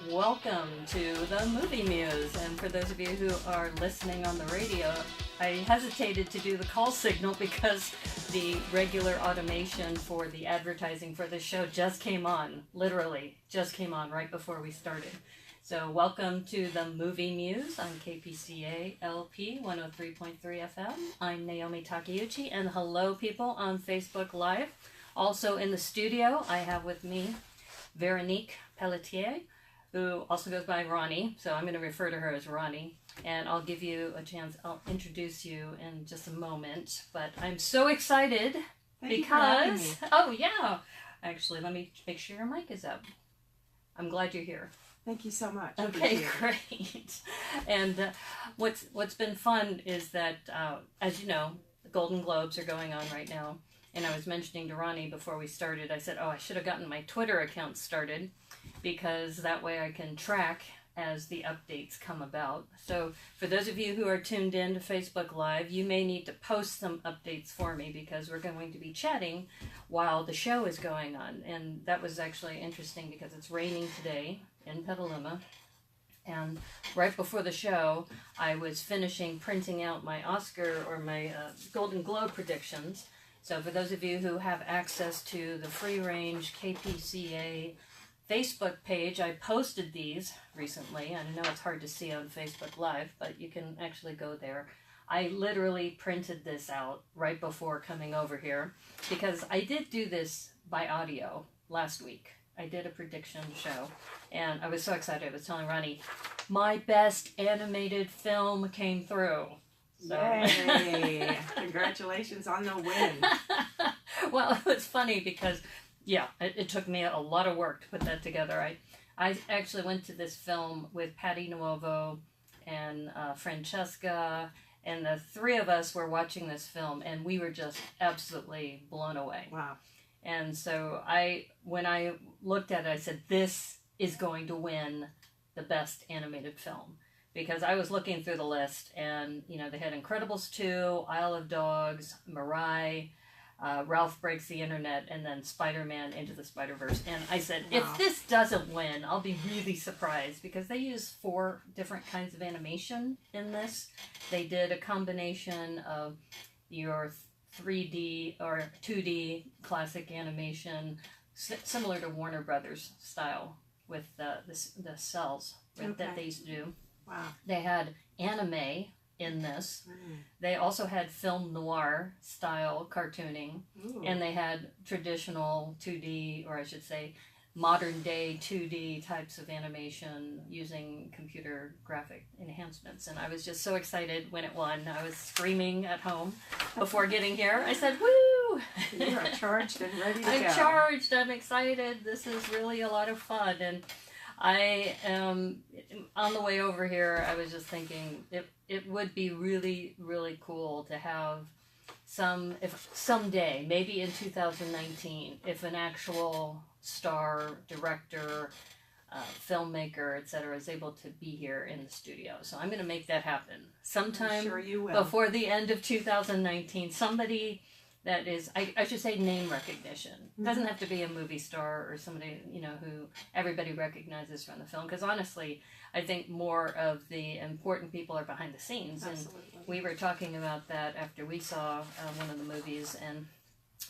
Welcome to the Movie Muse. And for those of you who are listening on the radio, I hesitated to do the call signal because the regular automation for the advertising for this show just came on. Literally, just came on right before we started. So welcome to the Movie Muse on KPCA LP 103.3 FM. I'm Naomi Takeuchi, and hello people on Facebook Live. Also in the studio, I have with me Véronique Pelletier, who also goes by Ronnie, so I'm going to refer to her as Ronnie, and I'll give you a chance, I'll introduce you in just a moment, but I'm so excited because, oh yeah, actually let me make sure your mic is up. I'm glad you're here. Thank you so much. Okay, great. And what's been fun is that, as you know, the Golden Globes are going on right now, and I was mentioning to Ronnie before we started, I said, oh, I should have gotten my Twitter account started, because that way I can track as the updates come about. So for those of you who are tuned in to Facebook Live, you may need to post some updates for me because we're going to be chatting while the show is going on. And that was actually interesting because it's raining today in Petaluma. And right before the show, I was finishing printing out my Oscar or my Golden Globe predictions. So for those of you who have access to the free-range KPCA Facebook page, I posted these recently. I know it's hard to see on Facebook Live, but you can actually go there. I literally printed this out right before coming over here because I did do this by audio last week. I did a prediction show, and I was so excited. I was telling Ronnie, my best animated film came through. So. Yay! Congratulations on the win. Well, it was funny because yeah, it took me a lot of work to put that together. I actually went to this film with Patty Nuovo and Francesca, and the three of us were watching this film, and we were just absolutely blown away. Wow. And so when I looked at it, I said, this is going to win the best animated film. Because I was looking through the list, and, you know, they had Incredibles 2, Isle of Dogs, Mirai, Ralph Breaks the Internet, and then Spider-Man Into the Spider-Verse. And I said, wow, if this doesn't win, I'll be really surprised, because they use 4 different kinds of animation in this. They did a combination of your 3D or 2D classic animation, similar to Warner Brothers style, with the cells that they used to do. Wow. They had anime in this. They also had film noir style cartooning. Ooh. And they had traditional 2D, or I should say modern day 2D types of animation using computer graphic enhancements. And I was just so excited when it won. I was screaming at home before getting here. I said, woo! You are charged and ready to go. I'm charged. I'm excited. This is really a lot of fun. And I am, on the way over here, I was just thinking it would be really, really cool to have if someday, maybe in 2019, if an actual star, director, filmmaker, etc., is able to be here in the studio. So I'm going to make that happen sometime before the end of 2019. Somebody that is, I should say, name recognition. It doesn't have to be a movie star or somebody, you know, who everybody recognizes from the film. Because honestly, I think more of the important people are behind the scenes. Absolutely. And we were talking about that after we saw one of the movies. And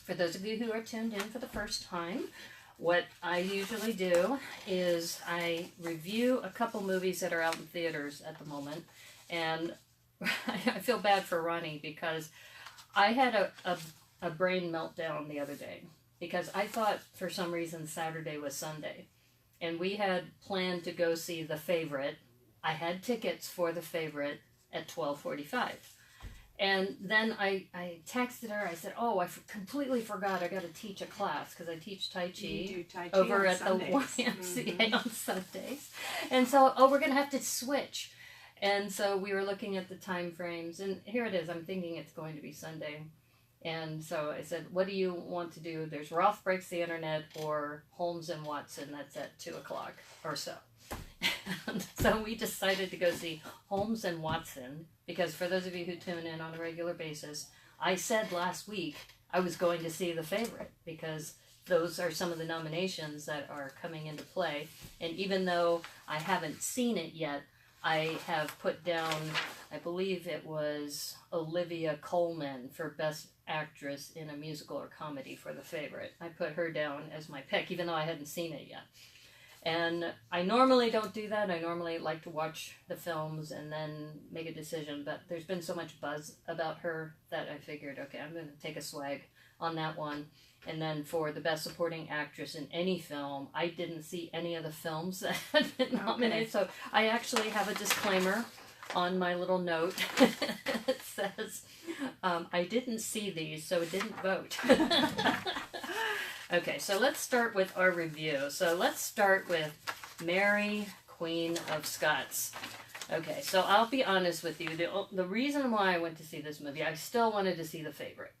for those of you who are tuned in for the first time, what I usually do is I review a couple movies that are out in theaters at the moment. And I feel bad for Ronnie because I had a brain meltdown the other day because I thought for some reason Saturday was Sunday, and we had planned to go see The Favorite. I had tickets for The Favorite at 12:45, and then I texted her. I said, oh, I completely forgot I got to teach a class because I teach Tai Chi, you do Tai Chi over at Sundays. The YMCA on Sundays, and so we're gonna have to switch. And so we were looking at the time frames, and here it is. I'm thinking it's going to be Sunday. And so I said, what do you want to do? There's Ralph Breaks the Internet or Holmes and Watson. That's at 2 o'clock or so. And so we decided to go see Holmes and Watson because for those of you who tune in on a regular basis, I said last week I was going to see The Favorite because those are some of the nominations that are coming into play. And even though I haven't seen it yet, I have put down, I believe it was Olivia Colman for Best Actress in a Musical or Comedy for The Favorite. I put her down as my pick, even though I hadn't seen it yet. And I normally don't do that. I normally like to watch the films and then make a decision. But there's been so much buzz about her that I figured, okay, I'm going to take a swag on that one. And then for the Best Supporting Actress in any film, I didn't see any of the films that had been nominated. So I actually have a disclaimer on my little note. It says, I didn't see these, so didn't vote. Okay, so let's start with our review. So let's start with Mary, Queen of Scots. Okay, so I'll be honest with you. The reason why I went to see this movie, I still wanted to see The Favorite.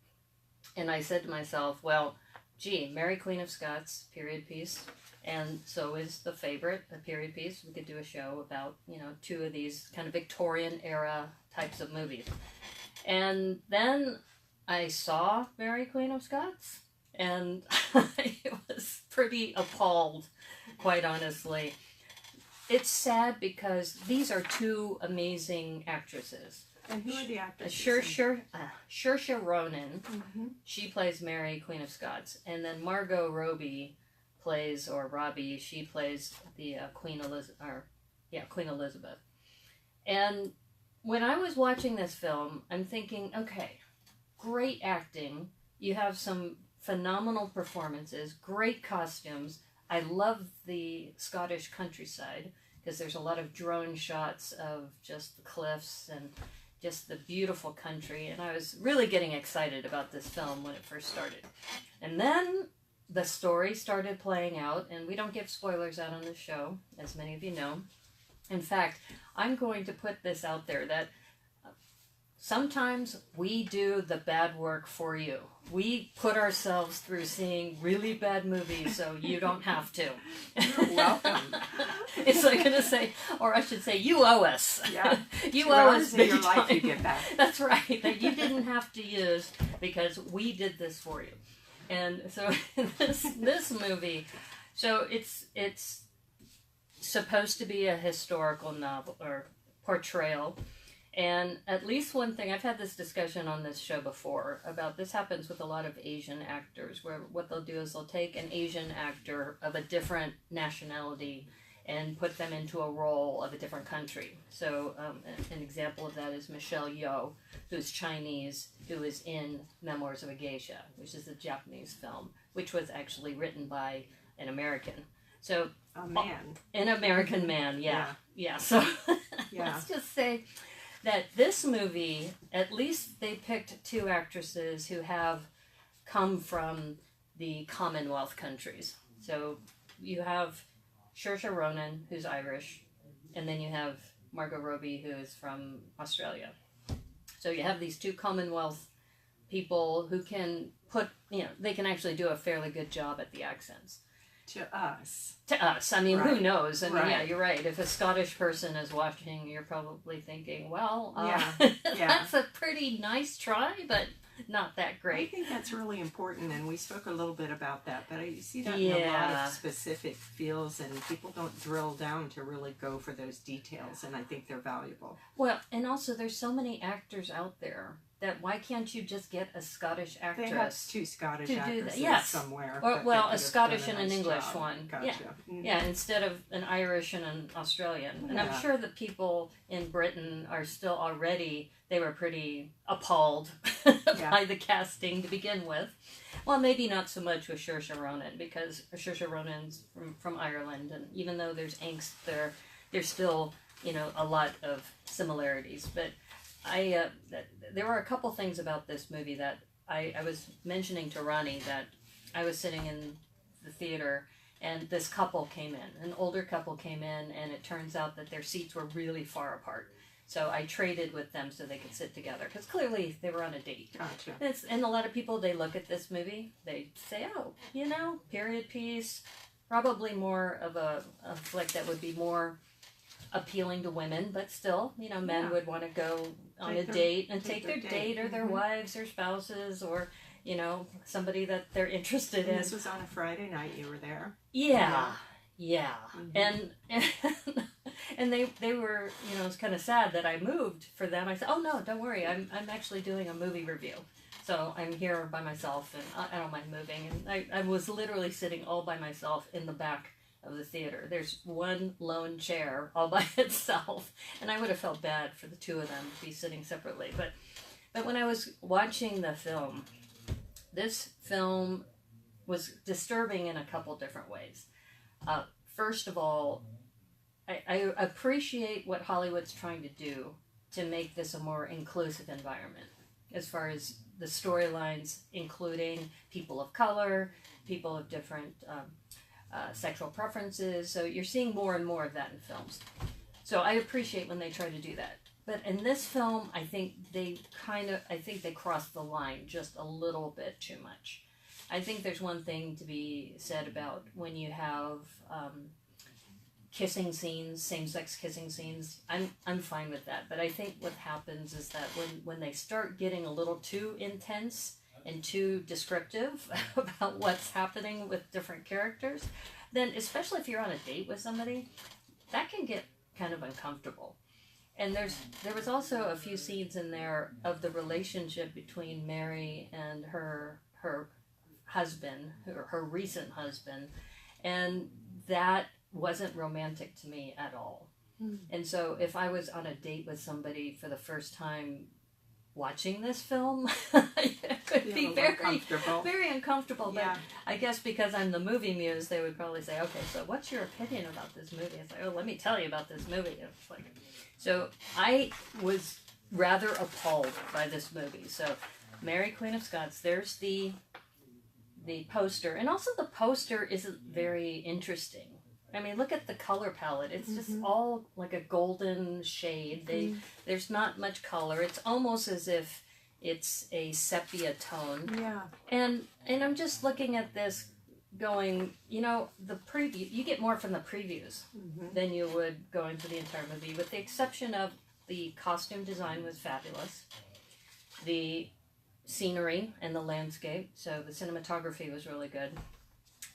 And I said to myself, well, gee, Mary, Queen of Scots, period piece. And so is The Favorite, a period piece. We could do a show about, two of these kind of Victorian era types of movies. And then I saw Mary, Queen of Scots. And I was pretty appalled, quite honestly. It's sad because these are two amazing actresses. And who are the actresses? Saoirse Ronan, she plays Mary, Queen of Scots. And then Margot Robbie plays, or Robbie, she plays the Queen Elizabeth. And when I was watching this film, I'm thinking, okay, great acting. You have some phenomenal performances, great costumes. I love the Scottish countryside because there's a lot of drone shots of just the cliffs and just the beautiful country. And I was really getting excited about this film when it first started. And then the story started playing out, and we don't give spoilers out on this show, as many of you know. In fact, I'm going to put this out there that sometimes we do the bad work for you. We put ourselves through seeing really bad movies so you don't have to. You're welcome. It's like going to say, or I should say, you owe us. Yeah. You owe us big your life time. you get back. That's right, that you didn't have to use because we did this for you. And so this movie, so it's supposed to be a historical novel or portrayal. And at least one thing, I've had this discussion on this show before about this happens with a lot of Asian actors, where what they'll do is they'll take an Asian actor of a different nationality and put them into a role of a different country. So an example of that is Michelle Yeoh, who's Chinese, who is in Memoirs of a Geisha, which is a Japanese film, which was actually written by an American. So a man. An American man, yeah. So let's just say that this movie, at least they picked two actresses who have come from the Commonwealth countries. So you have Saoirse Ronan, who's Irish, and then you have Margot Robbie, who is from Australia. So you have these two Commonwealth people who can they can actually do a fairly good job at the accents. To us. I mean, right. Who knows? I mean, right. Yeah, you're right. If a Scottish person is watching, you're probably thinking, well, that's a pretty nice try, but not that great. I think that's really important, and we spoke a little bit about that, but I see that in a lot of specific fields, and people don't drill down to really go for those details, and I think they're valuable. Well, and also there's so many actors out there that why can't you just get a Scottish actress? They have two Scottish actresses somewhere. Well, a Scottish and an English job. one. Gotcha. Yeah. Mm-hmm. Yeah, instead of an Irish and an Australian. And I'm sure that people in Britain are still already, they were pretty appalled by the casting to begin with. Well, maybe not so much with Saoirse Ronan, because Saoirse Ronan's from Ireland, and even though there's angst there, there's still, a lot of similarities. But there were a couple things about this movie that I was mentioning to Ronnie, that I was sitting in the theater and this couple came in, an older couple came in, and it turns out that their seats were really far apart. So I traded with them so they could sit together, because clearly they were on a date. Gotcha. And a lot of people, they look at this movie, they say, oh, period piece, probably more of a flick that would be more appealing to women, but still, men would want to go on a date and take their date or their wives or spouses, or you know, somebody that they're interested in. This was on a Friday night. You were there. Yeah. And and they were, you know, it's kind of sad that I moved for them. I said, oh no, don't worry, I'm actually doing a movie review, so I'm here by myself, and I don't mind moving. And I was literally sitting all by myself in the back of the theater. There's one lone chair all by itself, and I would have felt bad for the two of them to be sitting separately. But when I was watching the film, this film was disturbing in a couple different ways. First of all, I appreciate what Hollywood's trying to do to make this a more inclusive environment, as far as the storylines, including people of color, people of different sexual preferences. So you're seeing more and more of that in films. So I appreciate when they try to do that. But in this film, I think they crossed the line just a little bit too much. I think there's one thing to be said about when you have kissing scenes, same-sex kissing scenes. I'm fine with that. But I think what happens is that when they start getting a little too intense and too descriptive about what's happening with different characters, then especially if you're on a date with somebody, that can get kind of uncomfortable. And there was also a few scenes in there of the relationship between Mary and her husband, her recent husband, and that wasn't romantic to me at all. And so if I was on a date with somebody for the first time watching this film, it could be very uncomfortable. But I guess because I'm the movie muse, they would probably say, okay, so what's your opinion about this movie? It's like, oh, let me tell you about this movie. It's like, so I was rather appalled by this movie. So Mary, Queen of Scots, there's the poster, and also the poster isn't very interesting. I mean, look at the color palette. It's just all like a golden shade. There's not much color. It's almost as if it's a sepia tone. Yeah. And I'm just looking at this going, you know, the preview, you get more from the previews than you would going to the entire movie, with the exception of the costume design was fabulous. The scenery and the landscape, so the cinematography was really good.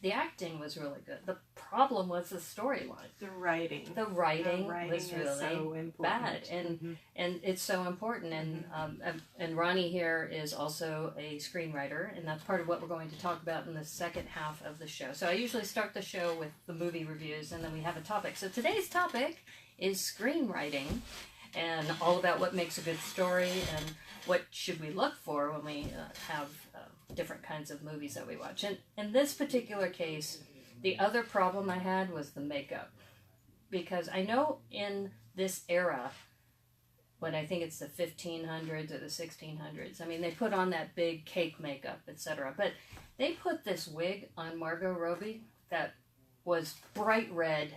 The acting was really good. The problem was the storyline. The writing. The writing was really so bad, and it's so important. And Ronnie here is also a screenwriter, and that's part of what we're going to talk about in the second half of the show. So I usually start the show with the movie reviews, and then we have a topic. So today's topic is screenwriting, and all about what makes a good story and what should we look for when we have different kinds of movies that we watch. And in this particular case, the other problem I had was the makeup. Because I know in this era, when I think it's the 1500s or the 1600s, I mean, they put on that big cake makeup, etc. But they put this wig on Margot Robbie that was bright red.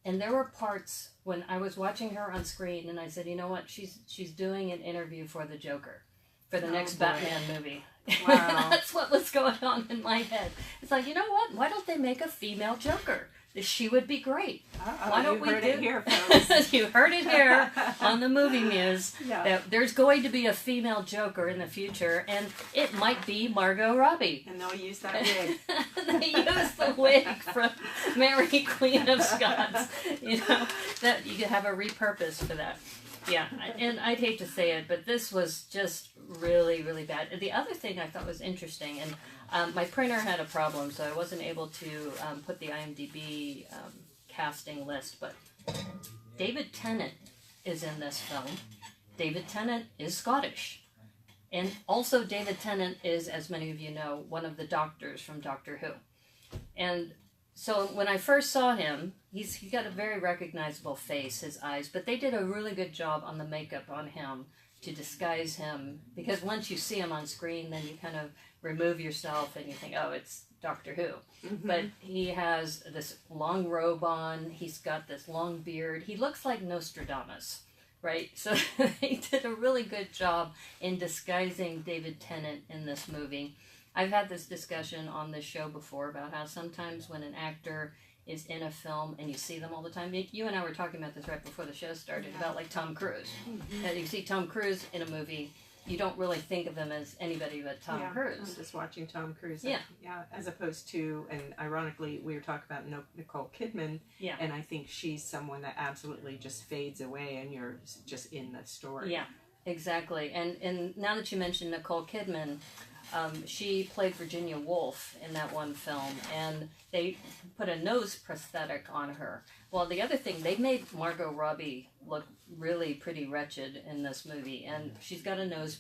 And there were parts when I was watching her on screen, and I said, you know what, she's doing an interview for the Joker, for the next Batman movie. Wow. That's what was going on in my head. It's like, you know what, why don't they make a female Joker? She would be great. Why don't we do it here, folks? You heard it here on the Movie Muse. Yeah. That there's going to be a female Joker in the future, and it might be Margot Robbie. And they'll use that wig. They use the wig from Mary, Queen of Scots. You know, that you could have a repurpose for that. Yeah, and I'd hate to say it, but this was just really, really bad. And the other thing I thought was interesting, and my printer had a problem, so I wasn't able to put the IMDb casting list, but David Tennant is in this film. David Tennant is Scottish. And also David Tennant is, as many of you know, one of the doctors from Doctor Who. And so when I first saw him, he's got a very recognizable face, his eyes, but they did a really good job on the makeup on him to disguise him, because once you see him on screen, then you kind of remove yourself and you think, oh, it's Doctor Who. But he has this long robe on, he's got this long beard, he looks like Nostradamus, right? So they did a really good job in disguising David Tennant in this movie. I've had this discussion on this show before about how sometimes when an actor is in a film and you see them all the time, you and I were talking about this right before the show started, about like Tom Cruise. You see Tom Cruise in a movie you don't really think of him as anybody but Tom Cruise. I'm just watching Tom Cruise. Yeah. As opposed to, and ironically, we were talking about Nicole Kidman. Yeah. And I think she's someone that absolutely just fades away, and you're just in the story. Yeah, exactly. And now that you mentioned Nicole Kidman, she played Virginia Woolf in that one film, and they put a nose prosthetic on her. Well, the other thing, they made Margot Robbie look really pretty wretched in this movie, and she's got a nose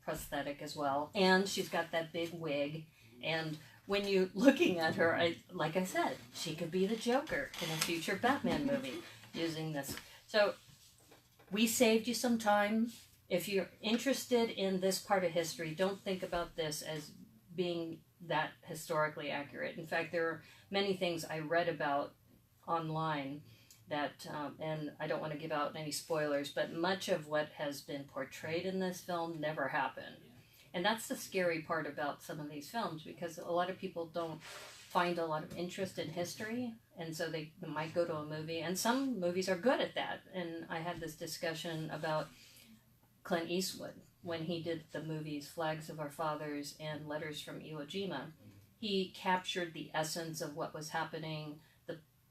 prosthetic as well, and she's got that big wig, and when you're looking at her, like I said, she could be the Joker in a future Batman movie using this. So we saved you some time. If you're interested in this part of history, don't think about this as being that historically accurate. In fact, there are many things I read about online that, and I don't want to give out any spoilers, but much of what has been portrayed in this film never happened. And that's the scary part about some of these films, because a lot of people don't find a lot of interest in history, and so they might go to a movie, and some movies are good at that. And I had this discussion about Clint Eastwood when he did the movies Flags of Our Fathers and Letters from Iwo Jima. He captured the essence of what was happening,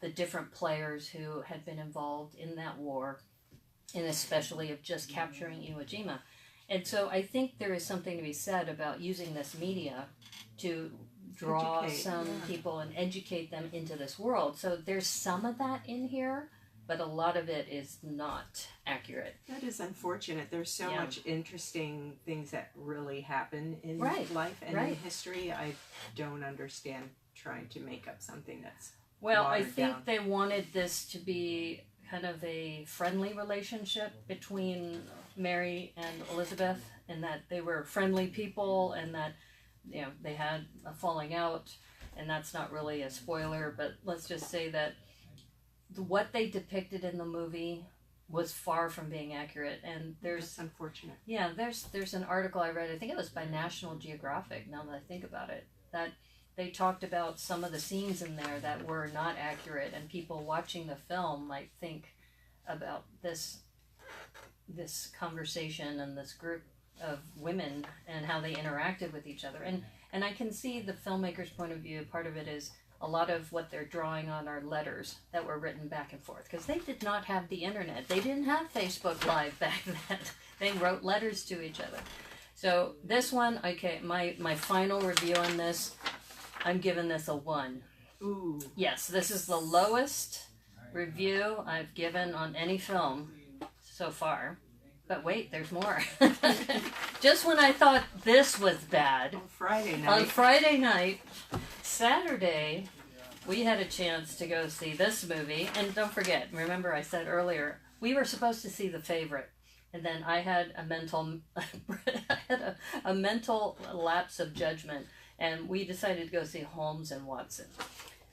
the different players who had been involved in that war, and especially of just capturing Iwo Jima. And so I think there is something to be said about using this media to draw some people and educate them into this world. So there's some of that in here, but a lot of it is not accurate. That is unfortunate. There's so much interesting things that really happen in life and in history. I don't understand trying to make up something that's I think they wanted this to be kind of a friendly relationship between Mary and Elizabeth, and that they were friendly people, and that they had a falling out, and that's not really a spoiler, but let's just say that what they depicted in the movie was far from being accurate. And that's unfortunate. Yeah, there's an article I read, I think it was by National Geographic, now that I think about it, that they talked about some of the scenes in there that were not accurate, and people watching the film might think about this conversation and this group of women and how they interacted with each other. And I can see the filmmaker's point of view. Part of it is a lot of what they're drawing on are letters that were written back and forth, because they did not have the internet. They didn't have Facebook Live back then. They wrote letters to each other. So this one, okay, my final review on this, I'm giving this a 1. Ooh. Yes, this is the lowest review I've given on any film so far. But wait, there's more. Just when I thought this was bad. On Friday night. Saturday, we had a chance to go see this movie. And don't forget, remember I said earlier, we were supposed to see The Favorite. And then I had a mental lapse of judgment. And we decided to go see Holmes and Watson.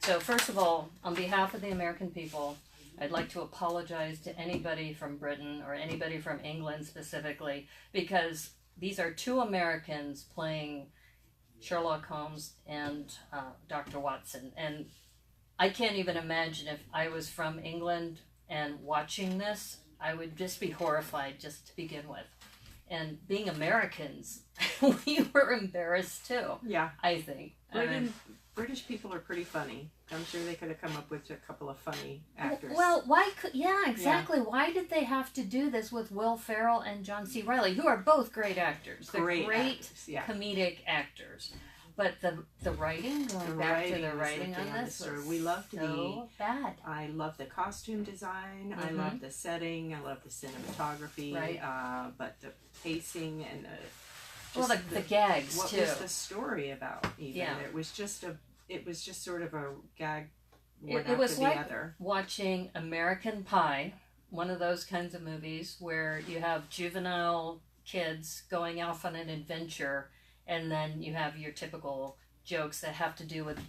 So first of all, on behalf of the American people, I'd like to apologize to anybody from Britain or anybody from England specifically, because these are two Americans playing Sherlock Holmes and Dr. Watson. And I can't even imagine if I was from England and watching this, I would just be horrified just to begin with. And being Americans, we were embarrassed too. Yeah. I think. British people are pretty funny. I'm sure they could have come up with a couple of funny actors. Well, exactly. Yeah. Why did they have to do this with Will Ferrell and John C. Reilly, who are both great actors? They're great actors, comedic actors. But the writing, back to the writing on this, was we loved so bad. I love the costume design. I love the setting. I love the cinematography. Right. But the pacing and the gags what too. What was the story about? Even it was just sort of a gag. It was like watching American Pie, one of those kinds of movies where you have juvenile kids going off on an adventure, and then you have your typical jokes that have to do with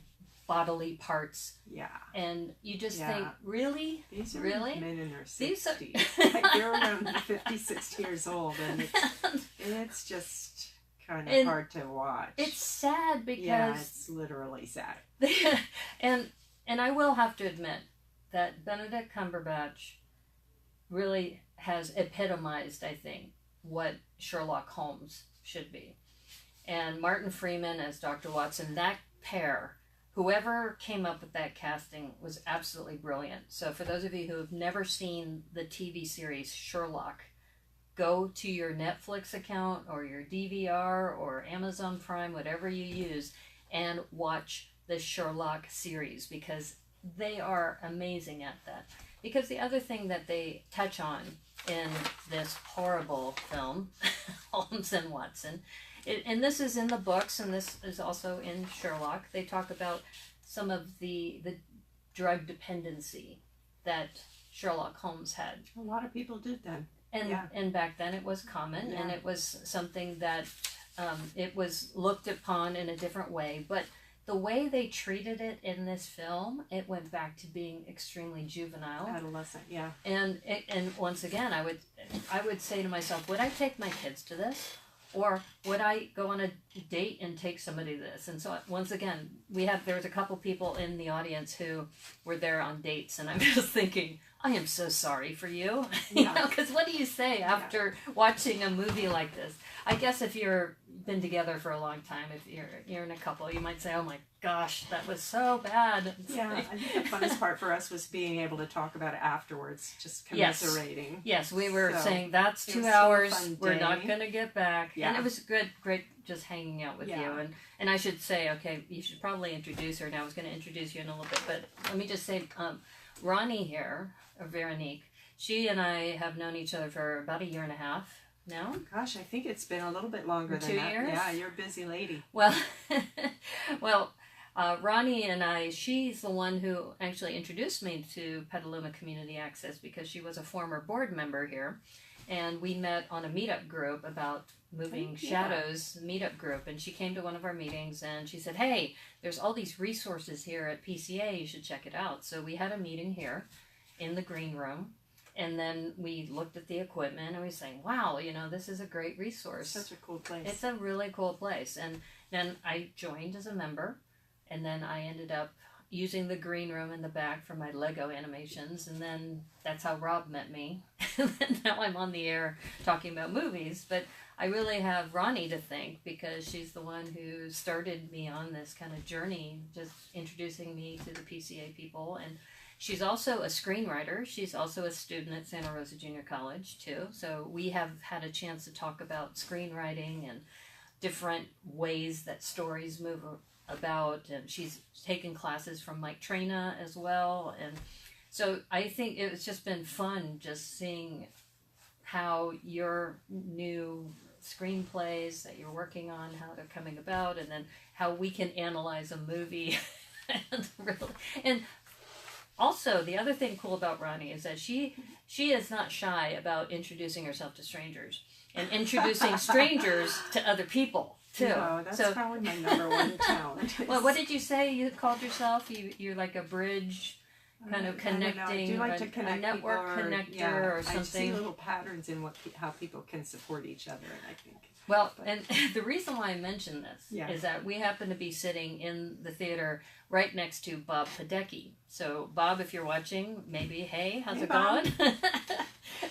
bodily parts. Yeah. And you just think, really? These are really? Men in their 60s. Like they're around 50, 60 years old, and it's just kind of hard to watch. It's sad because... Yeah, it's literally sad. And I will have to admit that Benedict Cumberbatch really has epitomized, I think, what Sherlock Holmes should be. And Martin Freeman as Dr. Watson, that pair, whoever came up with that casting was absolutely brilliant. So for those of you who have never seen the TV series Sherlock, go to your Netflix account or your DVR or Amazon Prime, whatever you use, and watch the Sherlock series, because they are amazing at that. Because the other thing that they touch on in this horrible film, Holmes and Watson, and this is in the books, and this is also in Sherlock, they talk about some of the drug dependency that Sherlock Holmes had. A lot of people did then. And back then it was common, and it was something that it was looked upon in a different way. But the way they treated it in this film, it went back to being extremely juvenile. Adolescent, yeah. And once again, I would say to myself, would I take my kids to this? Or would I go on a date and take somebody to this? And so once again, there was a couple people in the audience who were there on dates, and I'm just thinking, I am so sorry for you. You know, because what do you say after watching a movie like this? I guess if you're been together for a long time, if you're in a couple, you might say, oh my gosh, that was so bad. Yeah, I think the funnest part for us was being able to talk about it afterwards, just commiserating. Yes, we were saying that's 2 hours, we're not going to get back. Yeah. And it was great just hanging out with you. And I should say, okay, you should probably introduce her. Now I was going to introduce you in a little bit, but let me just say, Ronnie here, or Véronique, she and I have known each other for about 1.5 years now. Gosh, I think it's been a little bit longer than 2 that. years? Yeah, you're a busy lady. Well, Ronnie and I, she's the one who actually introduced me to Petaluma Community Access, because she was a former board member here. And we met on a meetup group about Moving Shadows meetup group. And she came to one of our meetings and she said, hey, there's all these resources here at PCA. You should check it out. So we had a meeting here in the green room. And then we looked at the equipment and we were saying, wow, you know, this is a great resource. Such a cool place. It's a really cool place. And then I joined as a member, and then I ended up using the green room in the back for my Lego animations. And then that's how Rob met me. And now I'm on the air talking about movies. But I really have Ronnie to thank, because she's the one who started me on this kind of journey, just introducing me to the PCA people. And she's also a screenwriter. She's also a student at Santa Rosa Junior College, too. So we have had a chance to talk about screenwriting and different ways that stories move about. And she's taken classes from Mike Traina as well. And so I think it's just been fun just seeing how your new screenplays that you're working on, how they're coming about, and then how we can analyze a movie. And also, the other thing cool about Ronnie is that she is not shy about introducing herself to strangers and introducing strangers to other people too. No, that's probably my number one talent. Well, what did you say you called yourself? You're like a bridge, kind of connecting. I do like to connect a network connector or something. I see little patterns in how people can support each other, and I think. Well, and the reason why I mention this is that we happen to be sitting in the theater right next to Bob Padecki. So, Bob, if you're watching, maybe, hey, how's it going?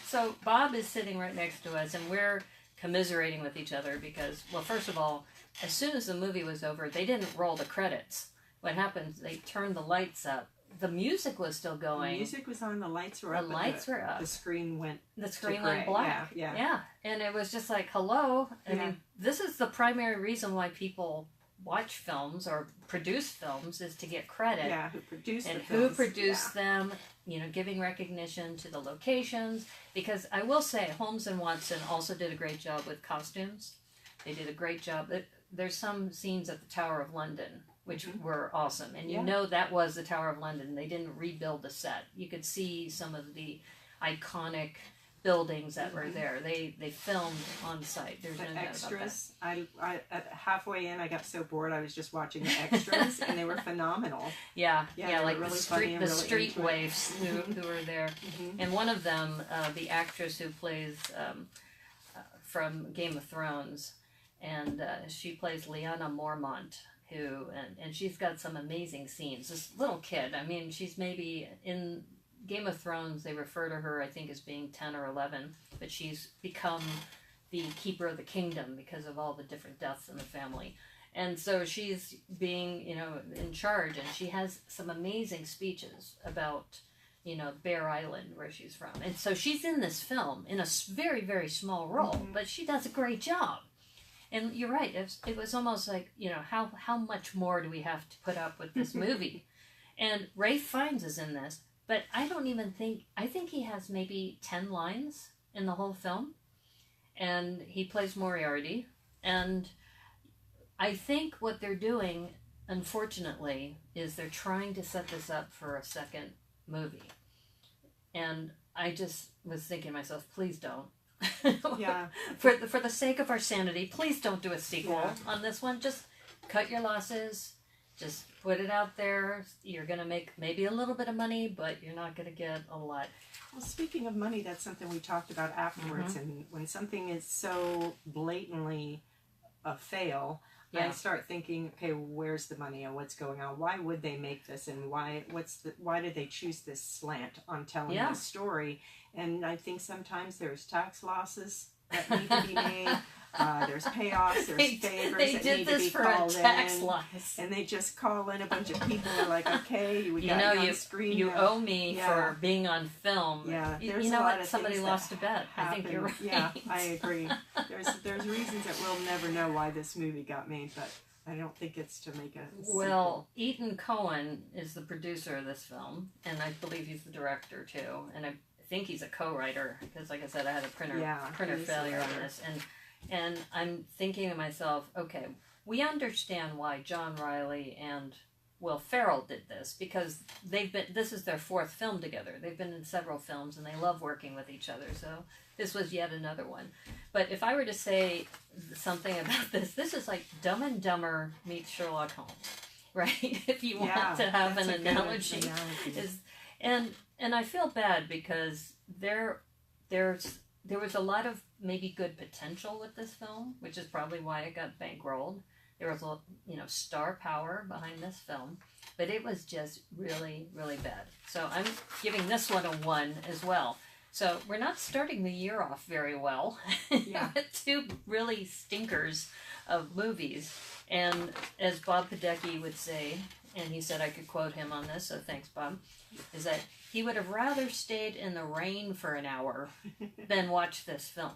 So, Bob is sitting right next to us, and we're commiserating with each other because, well, first of all, as soon as the movie was over, they didn't roll the credits. What happened, they turned the lights up. The music was still going. The music was on, the lights were up. The lights were up. The screen went black. Yeah. And it was just like, hello. I mean, this is the primary reason why people watch films or produce films, is to get credit. Yeah, who produced and the films. who produced them, you know, giving recognition to the locations. Because I will say, Holmes and Watson also did a great job with costumes. They did a great job. There's some scenes at the Tower of London which were awesome. And you know that was the Tower of London. They didn't rebuild the set. You could see some of the iconic buildings that were there. They filmed on site. There's no doubt extras. I halfway in, I got so bored. I was just watching the extras, and they were phenomenal. Yeah, like really the street waifs who were there. And one of them, the actress who plays from Game of Thrones, and she plays Lyanna Mormont. And she's got some amazing scenes. This little kid, I mean, she's maybe in Game of Thrones, they refer to her, I think, as being 10 or 11, but she's become the keeper of the kingdom because of all the different deaths in the family. And so she's being, in charge, and she has some amazing speeches about, Bear Island, where she's from. And so she's in this film in a very, very small role, but she does a great job. And you're right, it was almost like, how much more do we have to put up with this movie? And Ralph Fiennes is in this, but I think he has maybe 10 lines in the whole film. And he plays Moriarty. And I think what they're doing, unfortunately, is they're trying to set this up for a second movie. And I just was thinking to myself, please don't. Yeah. For the sake of our sanity, please don't do a sequel on this one. Just cut your losses. Just put it out there. You're going to make maybe a little bit of money, but you're not going to get a lot. Well, speaking of money, that's something we talked about afterwards. And when something is so blatantly a fail, I start thinking, okay, where's the money and what's going on? Why would they make this, and why did they choose this slant on telling the story? And I think sometimes there's tax losses that need to be made. There's payoffs, there's favors that need to be called in. And they just call in a bunch of people who are like, okay, we got you on screen. You owe me for being on film. Yeah, there's you know a lot what? of Somebody lost a bet. Happen. I think you're right. Yeah, I agree. There's reasons that we'll never know why this movie got made, but I don't think it's to make a Well, Ethan Coen is the producer of this film, and I believe he's the director too. And I think he's a co-writer because, like I said, I had a printer failure on this, and I'm thinking to myself, okay, we understand why John Riley and Will Ferrell did this, because this is their fourth film together. They've been in several films and they love working with each other, so this was yet another one. But if I were to say something about this is like Dumb and Dumber meets Sherlock Holmes, right? If you want to have an analogy. And I feel bad because there was a lot of maybe good potential with this film, which is probably why it got bankrolled. There was star power behind this film, but it was just really, really bad. So I'm giving this one a 1 as well. So we're not starting the year off very well. With two really stinkers of movies. And as Bob Podecki would say, and he said I could quote him on this, so thanks, Bob, is that he would have rather stayed in the rain for an hour than watch this film.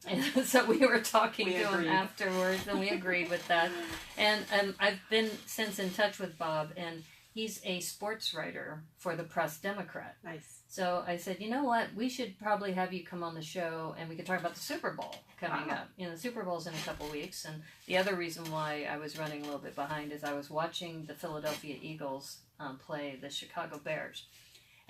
And so we were talking to him afterwards, and we agreed with that. And I've been since in touch with Bob, and he's a sports writer for the Press Democrat. Nice. So I said, you know what, we should probably have you come on the show, and we could talk about the Super Bowl coming up. The Super Bowl's in a couple weeks, and the other reason why I was running a little bit behind is I was watching the Philadelphia Eagles play the Chicago Bears.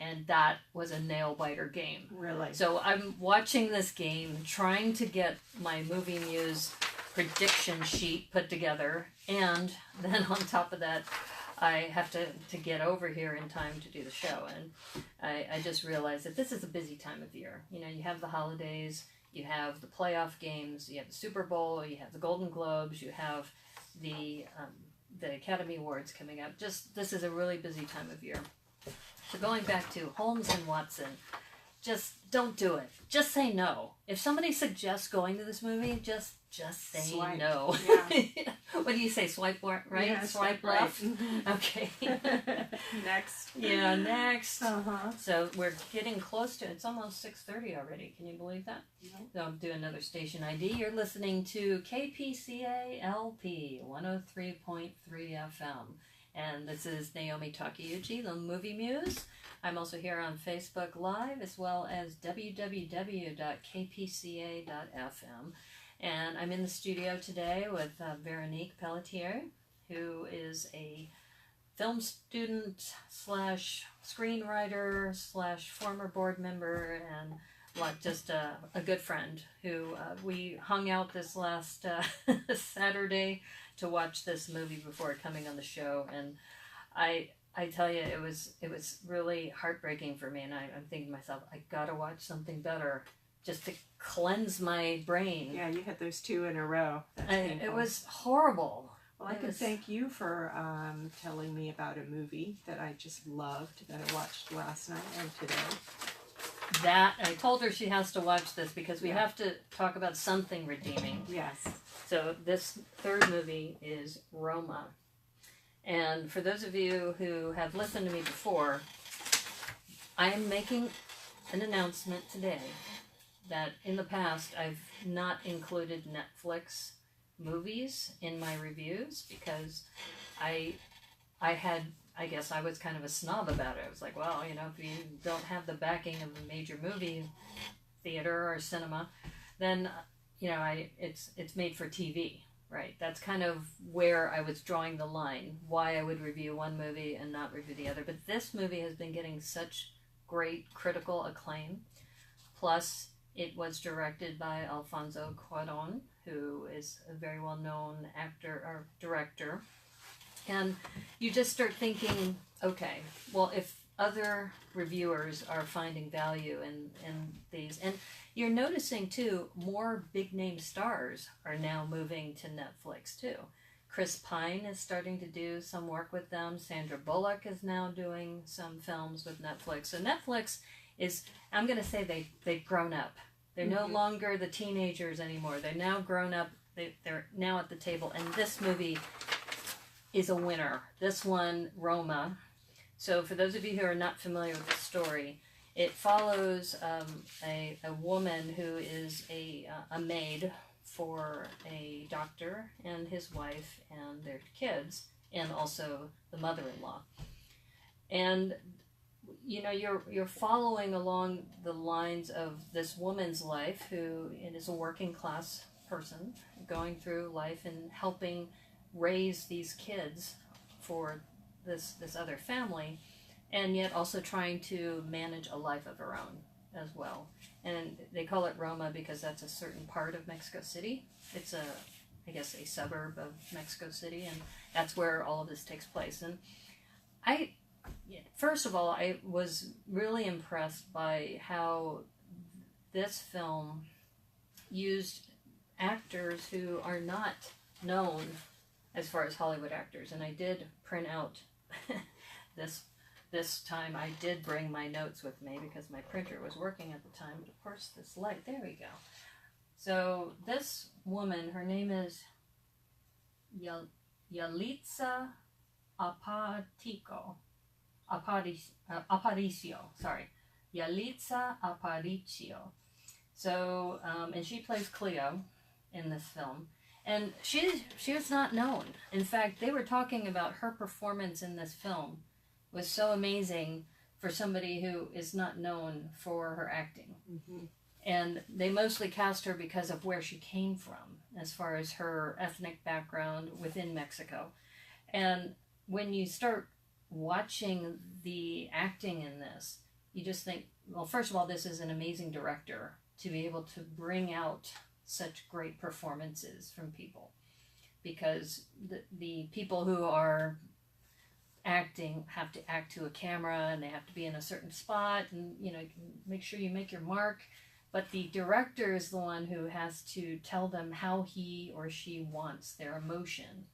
And that was a nail-biter game. Really? So I'm watching this game, trying to get my Movie Muse prediction sheet put together. And then on top of that, I have to get over here in time to do the show. And I just realized that this is a busy time of year. You have the holidays, you have the playoff games, you have the Super Bowl, you have the Golden Globes, you have the Academy Awards coming up. This is a really busy time of year. So going back to Holmes and Watson, just don't do it. Just say no. If somebody suggests going to this movie, just say no. Yeah. What do you say? Swipe right? Yeah, swipe left? Right. Mm-hmm. Okay. Next. Yeah, next. Uh-huh. So we're getting close to, it's almost 6:30 already. Can you believe that? No. So I'll do another station ID. You're listening to KPCA LP 103.3 FM. And this is Naomi Takeuchi, the Movie Muse. I'm also here on Facebook Live, as well as www.kpca.fm. And I'm in the studio today with Véronique Pelletier, who is a film student / screenwriter / former board member, and just a good friend who we hung out this last Saturday to watch this movie before coming on the show. And I tell you, it was really heartbreaking for me, and I'm thinking to myself, I gotta watch something better just to cleanse my brain. Yeah, you had those 2 in a row. It was horrible. Well, I can thank you for telling me about a movie that I just loved, that I watched last night and today. that I told her she has to watch this because we have to talk about something redeeming. Yes. So this third movie is Roma. And for those of you who have listened to me before, I am making an announcement today that in the past I've not included Netflix movies in my reviews because I guess I was kind of a snob about it. I was like, well, you know, if you don't have the backing of a major movie theater or cinema, then, you know, it's made for TV, right? That's kind of where I was drawing the line, why I would review one movie and not review the other. But this movie has been getting such great critical acclaim. Plus, it was directed by Alfonso Cuarón, who is a very well-known actor or director. And you just start thinking, okay, well, if other reviewers are finding value in these, and you're noticing too, more big-name stars are now moving to Netflix too. Chris Pine is starting to do some work with them. Sandra Bullock is now doing some films with Netflix. So Netflix is, I'm going to say they've grown up. They're no longer the teenagers anymore. They're now grown up. They're now at the table. And this movie is a winner. This one, Roma. So for those of you who are not familiar with the story, it follows a woman who is a maid for a doctor and his wife and their kids, and also the mother-in-law. And you know, you're following along the lines of this woman's life, who is a working class person going through life and helping raise these kids for this other family, and yet also trying to manage a life of her own as well. And they call it Roma because that's a certain part of Mexico City. It's I guess a suburb of Mexico City, and that's where all of this takes place. And first of all, I was really impressed by how this film used actors who are not known as far as Hollywood actors. And I did print out this time. I did bring my notes with me because my printer was working at the time. But of course, this light, there we go. So this woman, her name is Yalitza Aparicio, sorry. Yalitza Aparicio. So, and she plays Cleo in this film. And she was not known. In fact, they were talking about her performance in this film was so amazing for somebody who is not known for her acting. Mm-hmm. And they mostly cast her because of where she came from, as far as her ethnic background within Mexico. And when you start watching the acting in this, you just think, well, first of all, this is an amazing director to be able to bring out such great performances from people, because the people who are acting have to act to a camera, and they have to be in a certain spot, and you know, make sure you make your mark. But the director is the one who has to tell them how he or she wants their emotion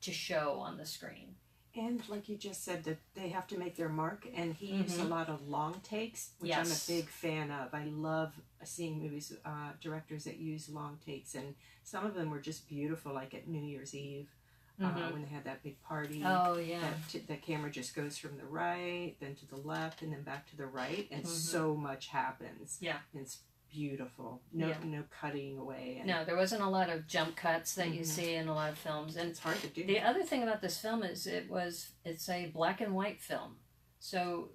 to show on the screen. And like you just said, that they have to make their mark, and he used a lot of long takes, which I'm a big fan of. I love seeing movies, directors that use long takes, and some of them were just beautiful, like at New Year's Eve, when they had that big party. Oh, yeah. The camera just goes from the right, then to the left, and then back to the right, and so much happens. Yeah. And it's beautiful. No cutting away. And no, there wasn't a lot of jump cuts that you see in a lot of films. And it's hard to do. The other thing about this film is it's a black and white film. So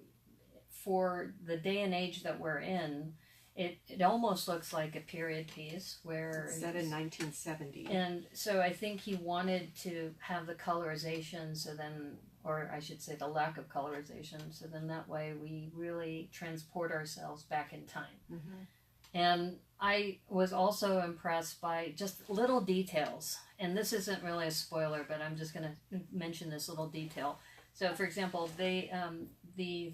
for the day and age that we're in, it almost looks like a period piece where it's set in 1970. And so I think he wanted to have the colorization, so then, or I should say the lack of colorization, so then that way we really transport ourselves back in time. Mm-hmm. And I was also impressed by just little details. And this isn't really a spoiler, but I'm just going to mention this little detail. So, for example, the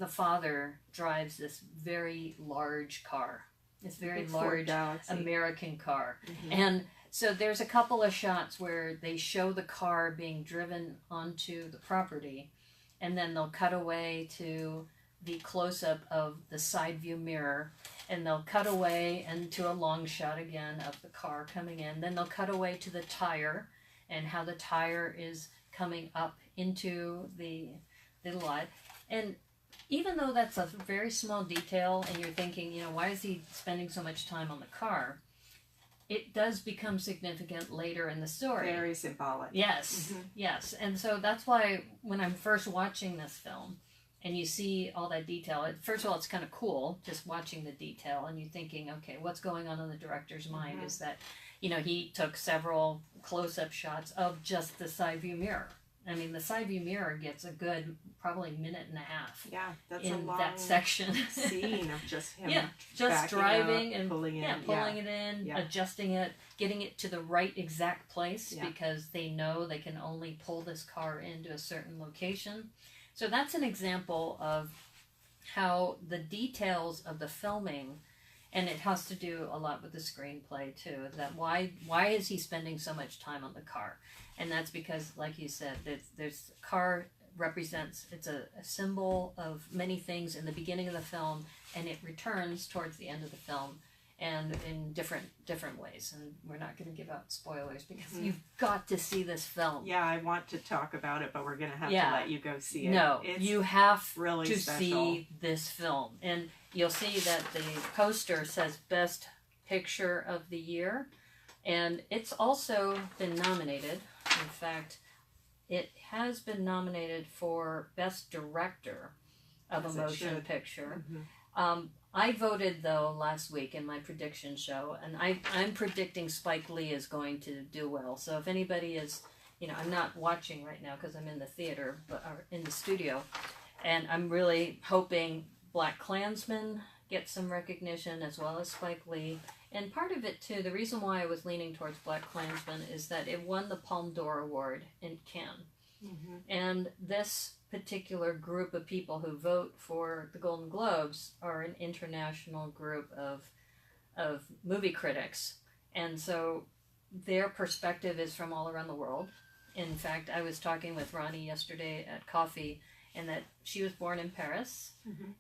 father drives this very large car. This very large American car. Mm-hmm. And so there's a couple of shots where they show the car being driven onto the property, and then they'll cut away to the close-up of the side view mirror, and they'll cut away into a long shot again of the car coming in. Then they'll cut away to the tire and how the tire is coming up into the lot. And even though that's a very small detail and you're thinking, you know, why is he spending so much time on the car? It does become significant later in the story. Very symbolic. Yes, yes. And so that's why when I'm first watching this film and you see all that detail, first of all, it's kind of cool just watching the detail and you're thinking, okay, what's going on in the director's mind is that, you know, he took several close-up shots of just the side view mirror. I mean, the side view mirror gets a good probably minute and a half. Yeah, that's in a long that section. scene of just him. Yeah, just driving up, and pulling it in, adjusting it, getting it to the right exact place because they know they can only pull this car into a certain location. So that's an example of how the details of the filming, and it has to do a lot with the screenplay too, that why is he spending so much time on the car? And that's because, like you said, there's car represents, it's a symbol of many things in the beginning of the film, and it returns towards the end of the film, and in different ways. And we're not going to give out spoilers because you've got to see this film. Yeah, I want to talk about it, but we're going to have to let you go see it. No, it's you have really to special. see this film. And you'll see that the poster says Best Picture of the Year. And it's also been nominated. In fact, it has been nominated for Best Director of a Motion Picture. I voted, though, last week in my prediction show, and I'm predicting Spike Lee is going to do well. So if anybody is, you know, I'm not watching right now because I'm in the theater, or in the studio, and I'm really hoping Black Klansman gets some recognition as well as Spike Lee. And part of it, too, the reason why I was leaning towards Black Klansman is that it won the Palme d'Or Award in Cannes. And this particular group of people who vote for the Golden Globes are an international group of movie critics. And so their perspective is from all around the world. In fact, I was talking with Ronnie yesterday at coffee, and that she was born in Paris,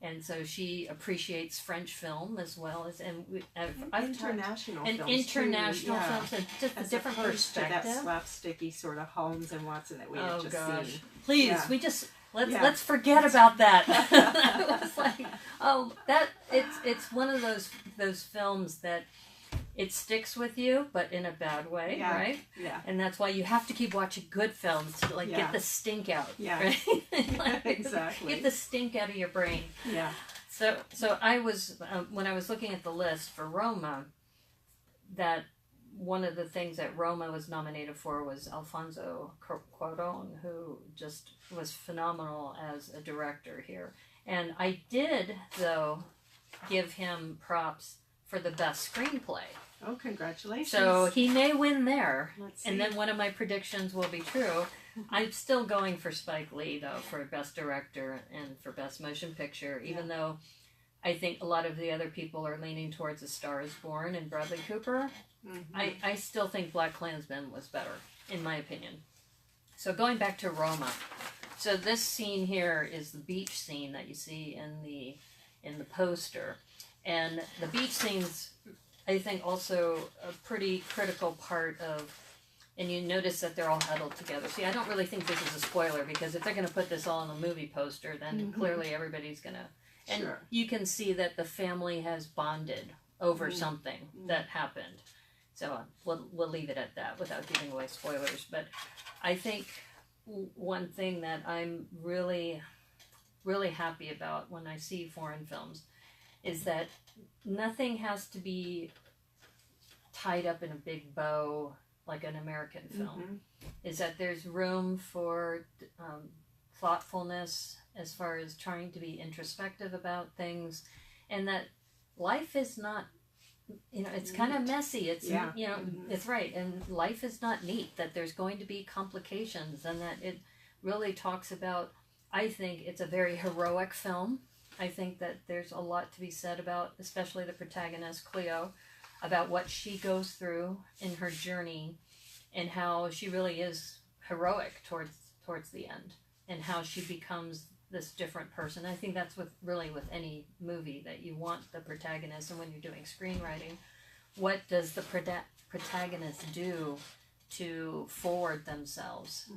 and so she appreciates French film as well as international films, and just a different perspective. To that slapsticky sort of Holmes and Watson that we have just seen. Please, we just let's forget about that. It was like, it's one of those films that it sticks with you, but in a bad way, right? Yeah. And that's why you have to keep watching good films to get the stink out. Yeah. Right? Exactly. Get the stink out of your brain. Yeah. So I was when I was looking at the list for Roma, that one of the things that Roma was nominated for was Alfonso Cuarón, who just was phenomenal as a director here. And I did, though, give him props for the best screenplay. Oh, congratulations. So he may win there. Let's see. And then one of my predictions will be true. I'm still going for Spike Lee, though, for Best Director and for Best Motion Picture, even though I think a lot of the other people are leaning towards A Star is Born and Bradley Cooper. I still think Black Klansman was better, in my opinion. So going back to Roma. So this scene here is the beach scene that you see in the poster. And the beach scene's, I think, also a pretty critical part of, and you notice that they're all huddled together. See, I don't really think this is a spoiler, because if they're going to put this all on the movie poster, then clearly everybody's going to... And you can see that the family has bonded over something that happened. So we'll leave it at that without giving away spoilers. But I think one thing that I'm really, really happy about when I see foreign films is that nothing has to be tied up in a big bow like an American film. Is that there's room for thoughtfulness as far as trying to be introspective about things, and that life is not, it's kind of messy. It's, it's right. And life is not neat, that there's going to be complications, and that it really talks about, I think it's a very heroic film. I think that there's a lot to be said about, especially the protagonist, Cleo, about what she goes through in her journey and how she really is heroic towards the end, and how she becomes this different person. I think that's with any movie, that you want the protagonist, and when you're doing screenwriting, what does the protagonist do to forward themselves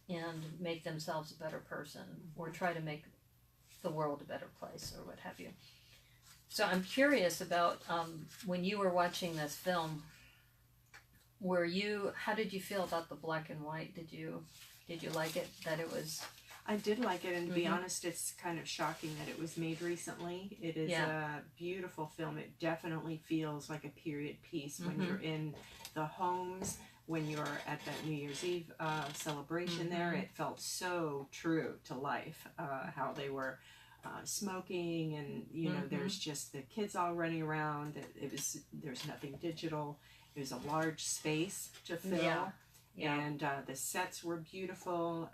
and make themselves a better person, or try to make the world a better place, or what have you. So I'm curious about when you were watching this film, how did you feel about the black and white? Did you like it, that it was... I did like it, and to be honest, it's kind of shocking that it was made recently. It is a beautiful film. It definitely feels like a period piece when you're in the Holmes, when you're at that New Year's Eve celebration there. It felt so true to life, how they were smoking, and you know, there's just the kids all running around. There's nothing digital. It was a large space to fill. And the sets were beautiful,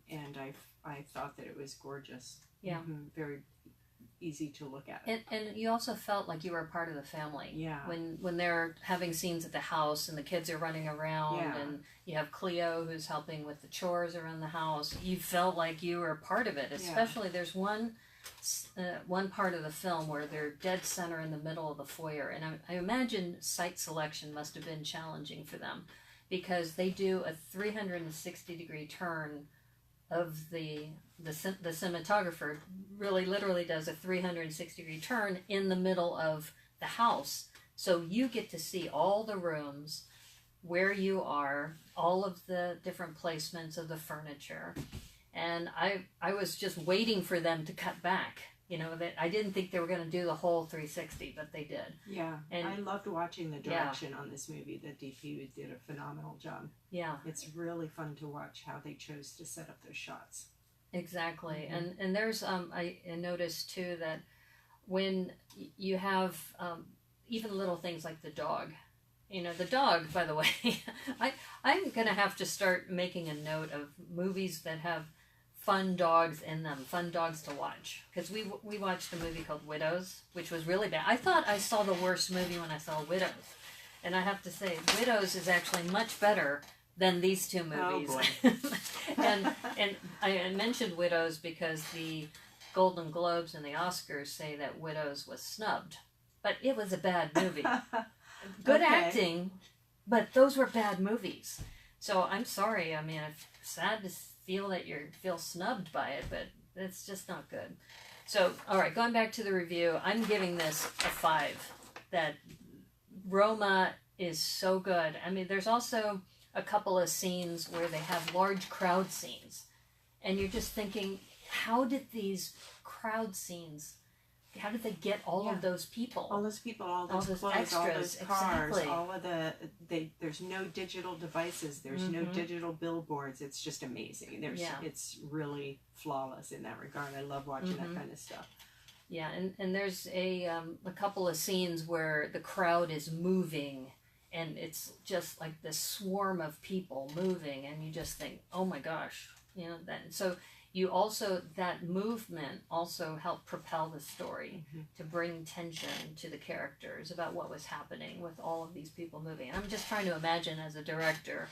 and I thought that it was gorgeous. Very easy to look at. And you also felt like you were a part of the family. Yeah. When they're having scenes at the house and the kids are running around, and you have Cleo who's helping with the chores around the house, you felt like you were a part of it. Especially there's one part of the film where they're dead center in the middle of the foyer, and I imagine site selection must have been challenging for them, because they do a 360-degree turn of the cinematographer really literally does a 360-degree turn in the middle of the house. So you get to see all the rooms, where you are, all of the different placements of the furniture. And I was just waiting for them to cut back. You know, that I didn't think they were going to do the whole 360, but they did. Yeah, and I loved watching the direction on this movie. The DP did a phenomenal job. Yeah. It's really fun to watch how they chose to set up those shots. Exactly. And there's, I noticed too that when you have even little things like the dog, you know, the dog, by the way, I'm going to have to start making a note of movies that have fun dogs in them, fun dogs to watch. Because we watched a movie called Widows, which was really bad. I thought I saw the worst movie when I saw Widows. And I have to say, Widows is actually much better than these two movies. Oh boy. and I mentioned Widows because the Golden Globes and the Oscars say that Widows was snubbed. But it was a bad movie. Good acting, but those were bad movies. So I'm sorry. I mean, it's sad to feel that you feel snubbed by it, but it's just not good. So, all right, going back to the review, I'm giving this a 5. That Roma is so good. I mean, there's also a couple of scenes where they have large crowd scenes, and you're just thinking, how did these crowd scenes, how did they get all of those people? All those people, all those clothes, extras, all those cars, exactly. all of there's no digital devices, there's no digital billboards. It's just amazing. It's really flawless in that regard. I love watching that kind of stuff. Yeah, and there's a couple of scenes where the crowd is moving, and it's just like this swarm of people moving, and you just think, oh my gosh, you know that. So you also, that movement also helped propel the story to bring tension to the characters about what was happening with all of these people moving. And I'm just trying to imagine, as a director,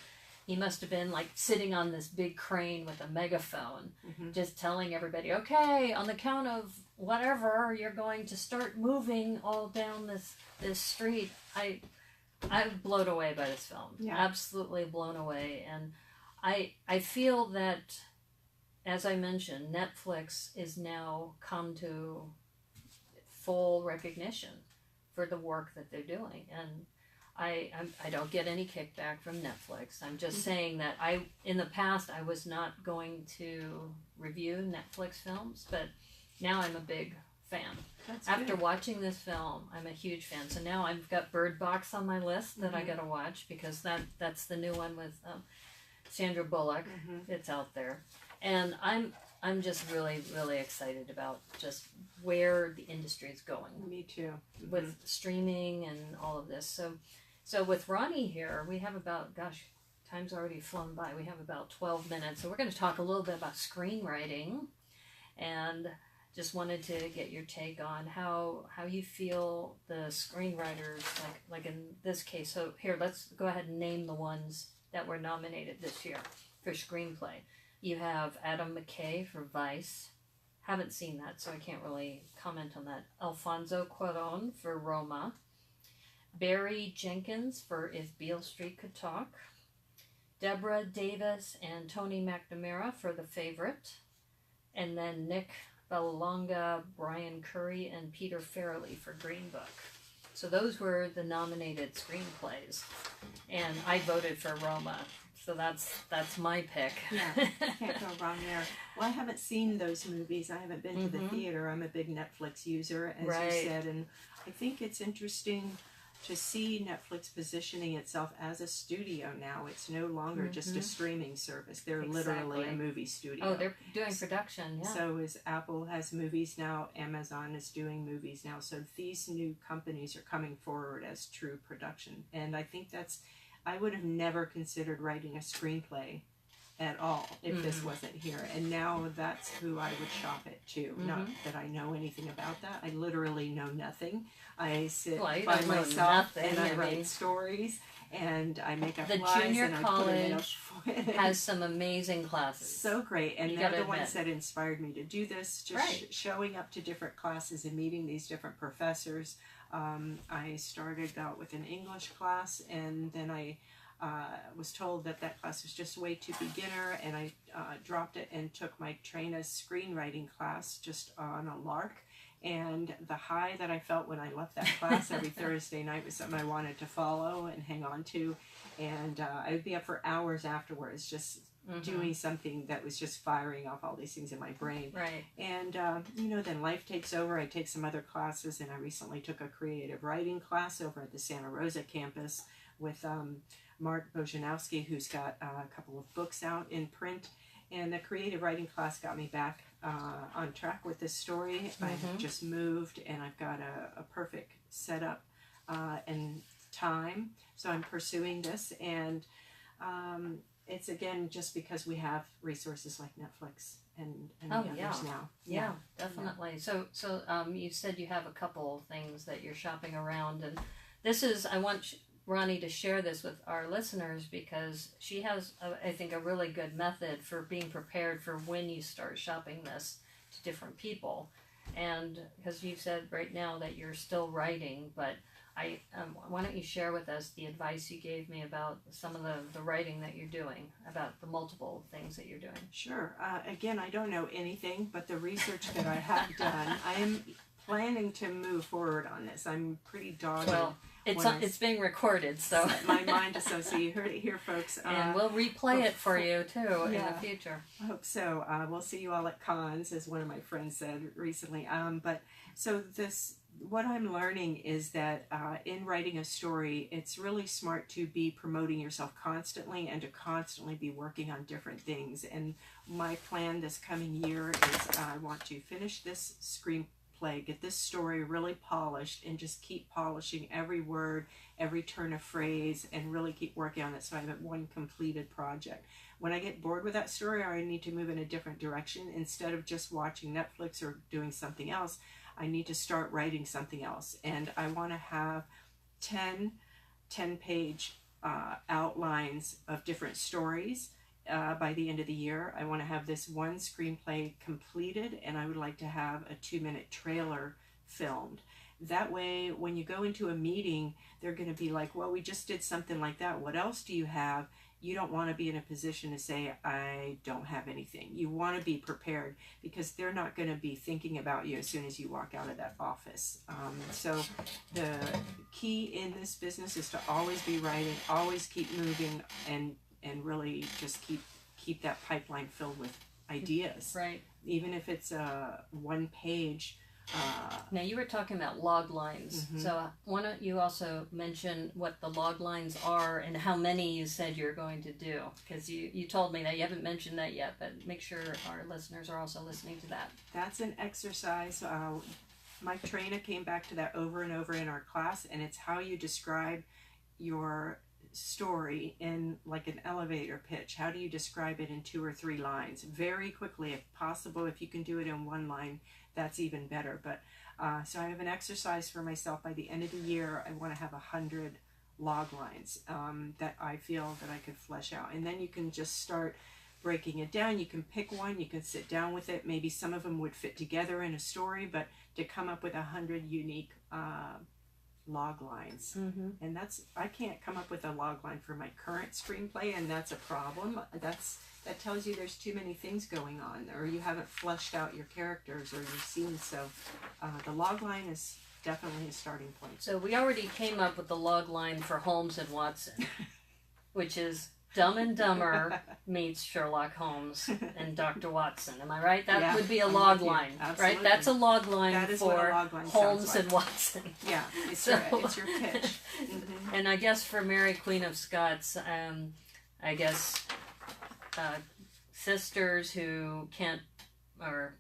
he must have been like sitting on this big crane with a megaphone, just telling everybody, okay, on the count of whatever, you're going to start moving all down this street. I'm blown away by this film. Yeah. Absolutely blown away. And I feel that, as I mentioned, Netflix is now come to full recognition for the work that they're doing. And I don't get any kickback from Netflix. I'm just saying that in the past, I was not going to review Netflix films, but now I'm a big fan. After watching this film, I'm a huge fan. So now I've got Bird Box on my list that I got to watch, because that's the new one with Sandra Bullock. It's out there. And I'm just really, really excited about just where the industry is going. Me too. With streaming and all of this. So with Ronnie here, we have about, gosh, time's already flown by. We have about 12 minutes. So we're going to talk a little bit about screenwriting, and just wanted to get your take on how you feel the screenwriters, like in this case. So here, let's go ahead and name the ones that were nominated this year for screenplay. You have Adam McKay for Vice, Haven't seen that, so I can't really comment on that. Alfonso Cuarón for Roma. Barry Jenkins for If Beale Street Could Talk. Deborah Davis and Tony McNamara for The Favorite. And then Nick Vallelonga, Brian Curry, and Peter Farrelly for Green Book. So those were the nominated screenplays. And I voted for Roma. So that's my pick. Yeah, can't go wrong there. Well, I haven't seen those movies. I haven't been to the theater. I'm a big Netflix user, as you said. And I think it's interesting to see Netflix positioning itself as a studio now. It's no longer just a streaming service. They're literally a movie studio. Oh, they're doing production, yeah. So as Apple has movies now, Amazon is doing movies now. So these new companies are coming forward as true production. And I think I would have never considered writing a screenplay at all if this wasn't here. And now that's who I would shop it to. Not that I know anything about that. I literally know nothing. I sit by myself and I write stories and I make up lies. The junior and college has some amazing classes. So great. And they're the ones that inspired me to do this. Just showing up to different classes and meeting these different professors. I started out with an English class, and then I was told that class was just way too beginner, and I dropped it and took my Trina's screenwriting class just on a lark. And the high that I felt when I left that class every Thursday night was something I wanted to follow and hang on to. And I would be up for hours afterwards just doing something that was just firing off all these things in my brain. Right. And, then life takes over. I take some other classes, and I recently took a creative writing class over at the Santa Rosa campus with Mark Bojanowski, who's got a couple of books out in print. And the creative writing class got me back on track with this story. I've just moved, and I've got a perfect setup and time. So I'm pursuing this, and it's again just because we have resources like Netflix and others now. Yeah, definitely. So you said you have a couple things that you're shopping around, and this is I want Ronnie to share this with our listeners because she has, I think, a really good method for being prepared for when you start shopping this to different people. And because you said right now that you're still writing, but why don't you share with us the advice you gave me about some of the writing that you're doing, about the multiple things that you're doing? Sure. Again, I don't know anything, but the research that I have done, I am planning to move forward on this. I'm pretty dogged. Well, it's being recorded, so my mind is so you heard it here, folks. And we'll replay it for you too in the future. I hope so. We'll see you all at cons, as one of my friends said recently. What I'm learning is that in writing a story, it's really smart to be promoting yourself constantly and to constantly be working on different things. And my plan this coming year is I want to finish this screenplay, get this story really polished, and just keep polishing every word, every turn of phrase, and really keep working on it so I have one completed project. When I get bored with that story, or I need to move in a different direction, instead of just watching Netflix or doing something else, I need to start writing something else. And I want to have 10-page outlines of different stories by the end of the year. I want to have this one screenplay completed, and I would like to have a 2-minute trailer filmed. That way, when you go into a meeting, they're going to be like, well, we just did something like that. What else do you have? You don't want to be in a position to say, I don't have anything. You want to be prepared because they're not going to be thinking about you as soon as you walk out of that office. So the key in this business is to always be writing, always keep moving, and really just keep that pipeline filled with ideas. Right. Even if it's a 1-page. Now you were talking about log lines, so why don't you also mention what the log lines are and how many you said you're going to do, because you told me that you haven't mentioned that yet, but make sure our listeners are also listening to that. That's an exercise. Mike Traina came back to that over and over in our class, and it's how you describe your story in like an elevator pitch. How do you describe it in 2 or 3 lines? Very quickly, if possible. If you can do it in 1 line, that's even better. But so I have an exercise for myself. By the end of the year, I want to have 100 log lines that I feel that I could flesh out. And then you can just start breaking it down. You can pick one, you can sit down with it. Maybe some of them would fit together in a story, but to come up with 100 unique log lines. And I can't come up with a log line for my current screenplay, and that's a problem. That tells you there's too many things going on, or you haven't fleshed out your characters or your scenes. So the log line is definitely a starting point. So we already came up with the log line for Holmes and Watson, which is Dumb and Dumber meets Sherlock Holmes and Dr. Watson. Am I right? That would be a log line, right? That's a log line for Holmes and Watson. Yeah, it's your pitch. And I guess for Mary, Queen of Scots, I guess sisters who can't, or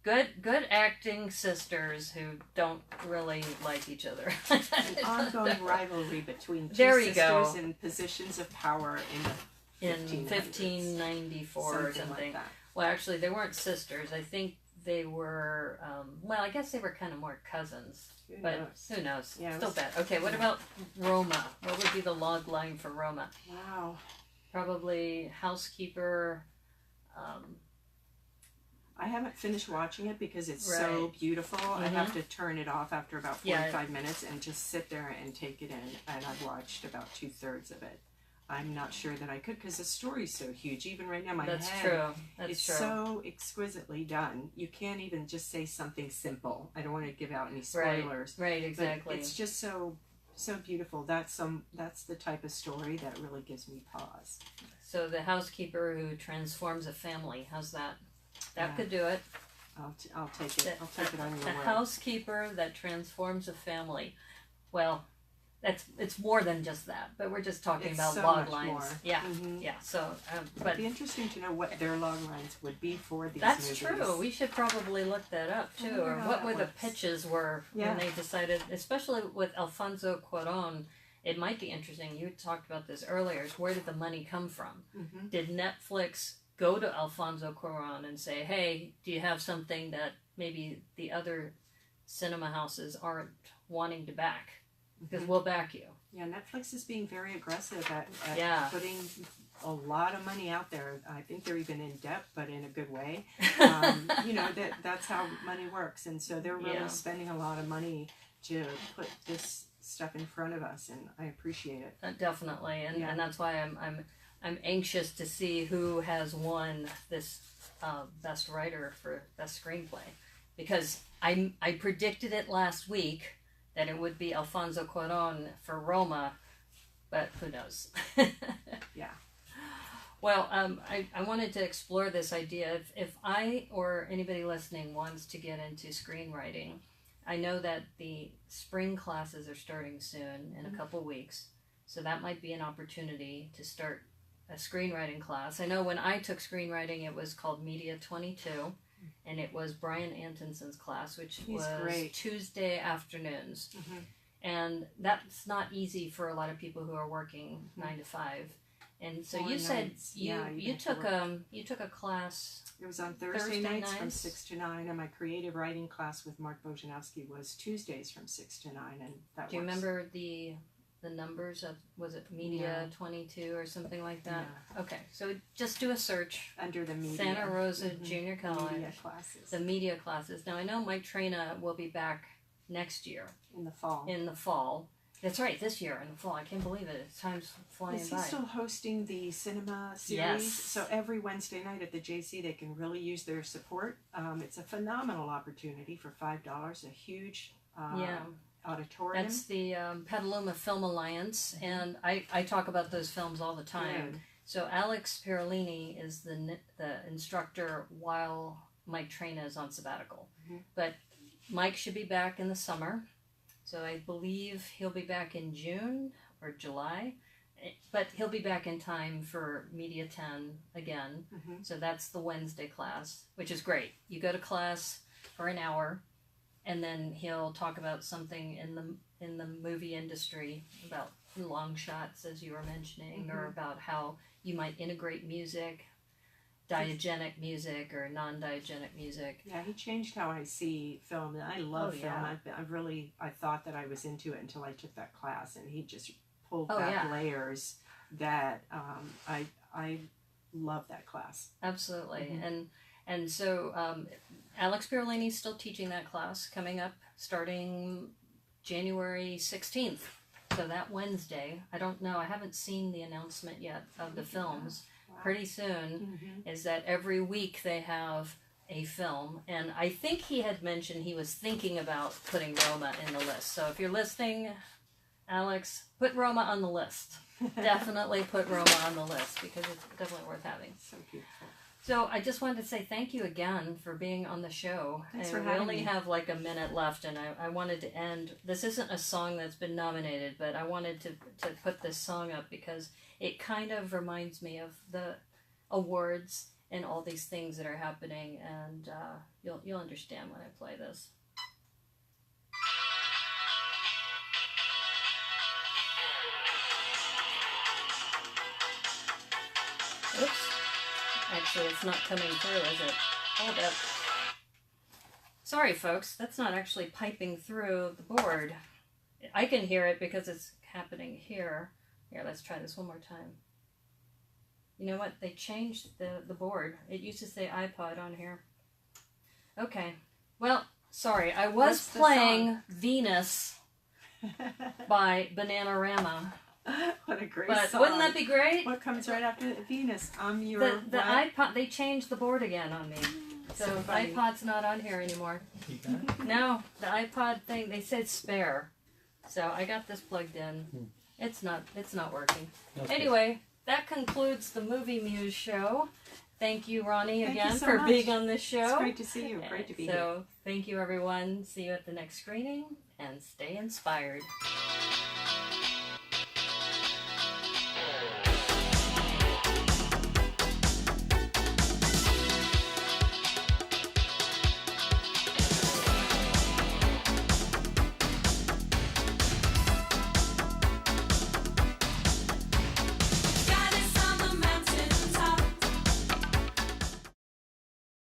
good acting sisters who don't really like each other. An ongoing rivalry between two sisters in positions of power in 1594 or something. Like that. Well, actually, they weren't sisters. I think they were, well, I guess they were kind of more cousins. Who knows? Yeah, still bad. Okay, what about Roma? What would be the log line for Roma? Wow. Probably housekeeper. I haven't finished watching it because it's so beautiful. I have to turn it off after about 45 minutes and just sit there and take it in. And I've watched about 2/3 of it. I'm not sure that I could because the story's so huge. Even right now, my head is so exquisitely done. You can't even just say something simple. I don't want to give out any spoilers. Right, exactly. But it's just so beautiful. That's the type of story that really gives me pause. So the housekeeper who transforms a family. How's that? That could do it. I'll take it. I'll take it on your word. A housekeeper that transforms a family. Well, it's more than just that, but we're just talking about so log much lines. More. Yeah, yeah. So, but it'd be interesting to know what their log lines would be for these that's movies. true. We should probably look that up too, or what were the pitches were when they decided, especially with Alfonso Cuarón. It might be interesting. You talked about this earlier. Is where did the money come from? Did Netflix go to Alfonso Cuarón and say, "Hey, do you have something that maybe the other cinema houses aren't wanting to back? Because we'll back you." Yeah, Netflix is being very aggressive at putting a lot of money out there. I think they're even in debt, but in a good way. That's how money works, and so they're really spending a lot of money to put this stuff in front of us, and I appreciate it. Definitely, and that's why I'm anxious to see who has won this best writer for best screenplay, because I predicted it last week that it would be Alfonso Cuarón for Roma, but who knows? Yeah. Well, I wanted to explore this idea. If I or anybody listening wants to get into screenwriting, I know that the spring classes are starting soon in a couple weeks, so that might be an opportunity to start a screenwriting class. I know when I took screenwriting, it was called Media 22, and it was Brian Antonson's class, which was great. Tuesday afternoons. And that's not easy for a lot of people who are working 9 to 5. And so you said you took a class. It was on Thursday nights from 6 to 9, and my creative writing class with Mark Bojanowski was Tuesdays from 6 to 9, and that. Do you remember the numbers of, was it Media 22 or something like that? Yeah. Okay, so just do a search under the media. Santa Rosa Junior College. Media classes. The media classes. Now I know Mike Traina will be back next year. In the fall. In the fall. That's right, this year in the fall. I can't believe it. Time's flying by. Is he still hosting the cinema series? Yes. So every Wednesday night at the JC, they can really use their support. It's a phenomenal opportunity for $5. A huge auditorium. That's the Petaluma Film Alliance, and I talk about those films all the time. Good. So Alex Perolini is the instructor while Mike Traina is on sabbatical. But Mike should be back in the summer. So I believe he'll be back in June or July, but he'll be back in time for Media 10 again. So that's the Wednesday class, which is great. You go to class for an hour, and then he'll talk about something in the movie industry, about long shots, as you were mentioning, or about how you might integrate music, diegenic music or non-diegenic music. Yeah, he changed how I see film. I love film. I thought that I was into it until I took that class, and he just pulled back layers that I love that class. Absolutely. And so Alex Pirolini's still teaching that class coming up starting January 16th. So that Wednesday, I don't know, I haven't seen the announcement yet of the films. Wow. Pretty soon is that every week they have a film. And I think he had mentioned he was thinking about putting Roma in the list. So if you're listening, Alex, put Roma on the list. Definitely put Roma on the list because it's definitely worth having. So beautiful. So I just wanted to say thank you again for being on the show. Thanks for we having only me. have like a minute left, and I wanted to end. This isn't a song that's been nominated, but I wanted to put this song up because it kind of reminds me of the awards and all these things that are happening, and you'll understand when I play this. Oops. Actually, it's not coming through, is it? Hold up. Sorry, folks. That's not actually piping through the board. I can hear it because it's happening here. Here, let's try this one more time. You know what? They changed the board. It used to say iPod on here. Okay. Well, sorry. I was playing Venus by Bananarama. What a great but song. Wouldn't that be great? What comes right after Venus? The iPod, they changed the board again on me. So the funny. iPod's not on here anymore. No, the iPod thing, they said spare. So I got this plugged in. It's not working. Okay. Anyway, that concludes the Movie Muse show. Thank you, Ronnie, Thank again you so for much. being on this show. It's great to see you. Great to be here. So thank you, everyone. See you at the next screening, and stay inspired.